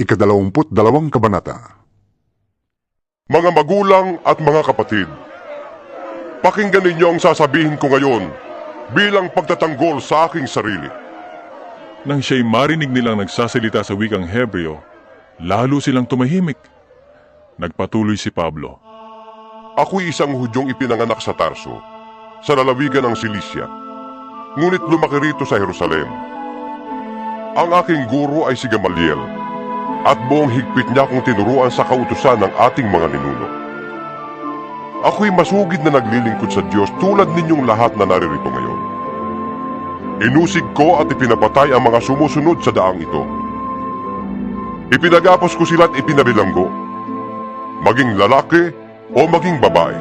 Ika-22 kabanata. Mga magulang at mga kapatid, pakinggan ninyo ang sasabihin ko ngayon bilang pagtatanggol sa aking sarili. Nang siya'y marinig nilang nagsasalita sa wikang Hebreo, lalo silang tumahimik. Nagpatuloy si Pablo. Ako'y isang Hudyong ipinanganak sa Tarso, sa lalawigan ng Cilicia, ngunit lumaki rito sa Jerusalem. Ang aking guro ay si Gamaliel, at buong higpit niya akong tinuruan sa kautusan ng ating mga ninuno. Ako'y masugid na naglilingkod sa Diyos tulad ninyong lahat na naririto ngayon. Inusig ko at ipinapatay ang mga sumusunod sa daang ito. Ipinagapos ko sila at ipinabilanggo, maging lalaki o maging babae.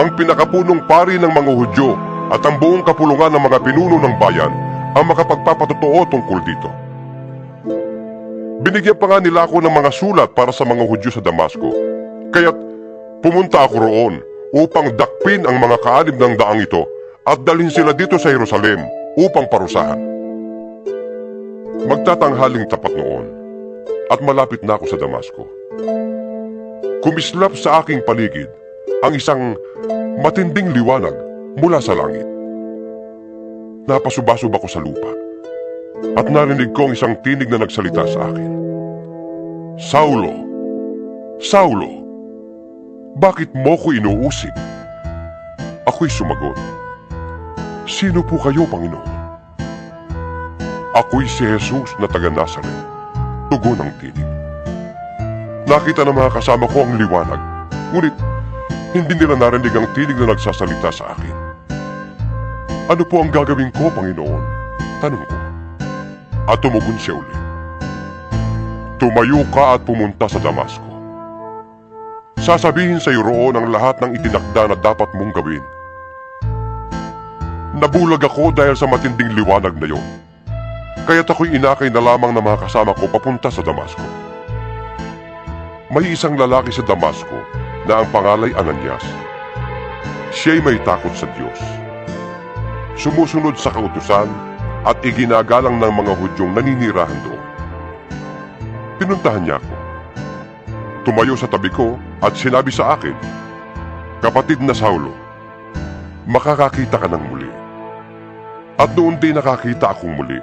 Ang pinakapunong pari ng mga Hudyo at ang buong kapulungan ng mga pinuno ng bayan ang makapagpapatotoo tungkol dito. Binigyan pa nga nila ako ng mga sulat para sa mga Hudyo sa Damasco, kaya't pumunta ako roon upang dakpin ang mga kaalib ng daang ito at dalhin sila dito sa Jerusalem upang parusahan. Magtatanghaling tapat noon at malapit na ako sa Damasco. Kumislap sa aking paligid ang isang matinding liwanag mula sa langit. Napasubasub ako sa lupa at narinig ko ang isang tinig na nagsalita sa akin. Saulo, Saulo, bakit mo ko inuusig? Ako'y sumagot, sino po kayo, Panginoon? Ako'y si Jesus na taga Nazaret, tugon ng tinig. Nakita ng mga kasama ko ang liwanag, ngunit hindi nila narinig ang tinig na nagsasalita sa akin. Ano po ang gagawin ko, Panginoon? Tanong ko. At tumugon siya ulit. Tumayo ka at pumunta sa Damasco. Sasabihin sa iyo roon ang lahat ng itinakda na dapat mong gawin. Nabulag ako dahil sa matinding liwanag na yon. Kaya't ako'y inakay na lamang ng mga kasama ko papunta sa Damasco. May isang lalaki sa Damasco na ang pangalay Ananias. Siya'y may takot sa Diyos. Sumusunod sa kautusan at iginagalang ng mga Hudyong naninirahan doon. Pinuntahan niya ako. Tumayo sa tabi ko at sinabi sa akin, Kapatid na Saulo, makakakita ka ng muli. At noon din nakakita akong muli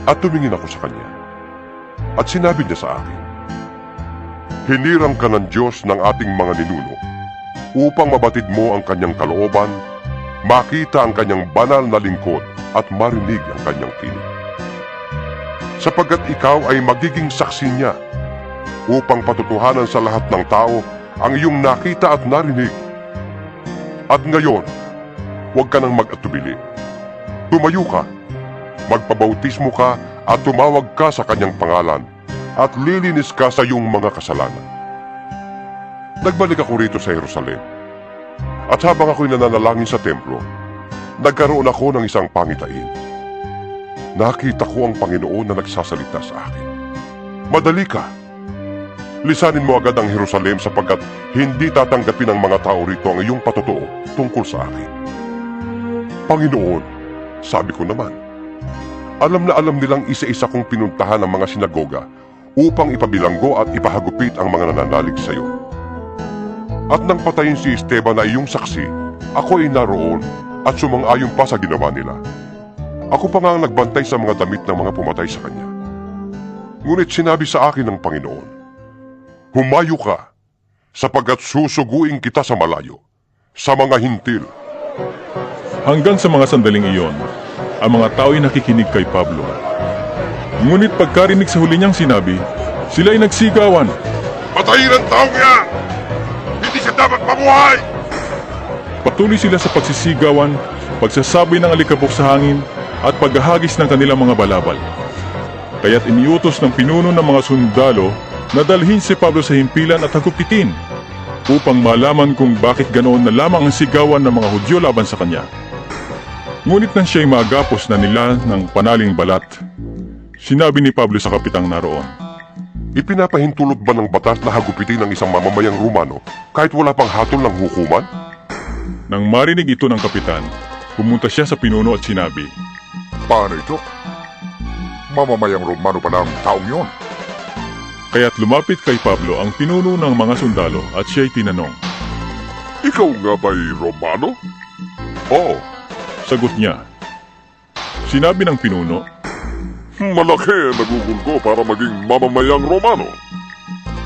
at tumingin ako sa kanya. At sinabi niya sa akin, Hinirang ka ng Diyos ng ating mga ninuno upang mabatid mo ang kanyang kalooban, makita ang kanyang banal na lingkod at marinig ang kanyang tinig. Sapagkat ikaw ay magiging saksi niya upang patutuhanan sa lahat ng tao ang iyong nakita at narinig. At ngayon, huwag ka nang mag-atubili. Tumayo ka, magpabautismo ka at tumawag ka sa kanyang pangalan at lilinis ka sa iyong mga kasalanan. Nagbalik ako rito sa Jerusalem. At habang ako'y nananalangin sa templo, nagkaroon ako ng isang pangitain. Nakita ko ang Panginoon na nagsasalita sa akin. Madali ka. Lisanin mo agad ang Jerusalem sapagkat hindi tatanggapin ng mga tao rito ang iyong patotoo tungkol sa akin. Panginoon, sabi ko naman, alam na alam nilang isa-isa kong pinuntahan ang mga sinagoga upang ipabilanggo at ipahagupit ang mga nananalig sa iyo. At nang patayin si Esteban na iyong saksi, ako ay naroon at sumang-ayon pa sa ginawa nila. Ako pa nga ang nagbantay sa mga damit ng mga pumatay sa kanya. Ngunit sinabi sa akin ng Panginoon, Humayo ka, sapagkat susuguin kita sa malayo, sa mga hintil. Hanggang sa mga sandaling iyon, ang mga tao'y nakikinig kay Pablo. Ngunit pagkarinig sa huli niyang sinabi, sila'y nagsigawan. Patayin ang taong yan! Hindi siya dapat mabuhay! Patuloy sila sa pagsisigawan, pagsasaboy ng alikabok sa hangin, at paghahagis ng kanilang mga balabal. Kaya't iniutos ng pinuno ng mga sundalo na dalhin si Pablo sa himpilan at hagupitin upang malaman kung bakit ganoon na lamang ang sigawan ng mga Hudyo laban sa kanya. Ngunit nang siya'y magapos na nila ng panaling balat, sinabi ni Pablo sa kapitang naroon, Ipinapahintulot ba ng batas na hagupitin ng isang mamamayang Romano kahit wala pang hatol ng hukuman? Nang marinig ito ng kapitan, pumunta siya sa pinuno at sinabi, Paano ito? Mamamayang Romano pala ang taong yon. Kaya't lumapit kay Pablo ang pinuno ng mga sundalo at siya'y tinanong. Ikaw nga ba'y Romano? Oo. Sagot niya. Sinabi ng pinuno, Malaki ang nagugol ko para maging mamamayang Romano.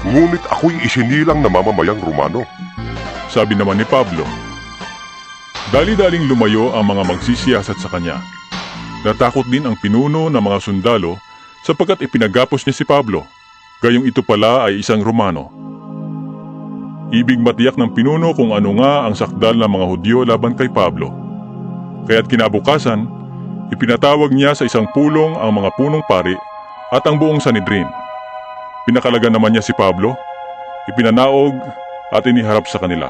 Ngunit ako'y isinilang na mamamayang Romano. sabi naman ni Pablo. Dali-daling lumayo ang mga magsisiyasat sa kanya. Natakot din ang pinuno ng mga sundalo sapagkat ipinagapos niya si Pablo, gayong ito pala ay isang Romano. Ibig matiyak ng pinuno kung ano nga ang sakdal ng mga Hudyo laban kay Pablo. Kaya't kinabukasan, ipinatawag niya sa isang pulong ang mga punong pari at ang buong Sanhedrin. Pinakalagan naman niya si Pablo, ipinanaog at iniharap sa kanila.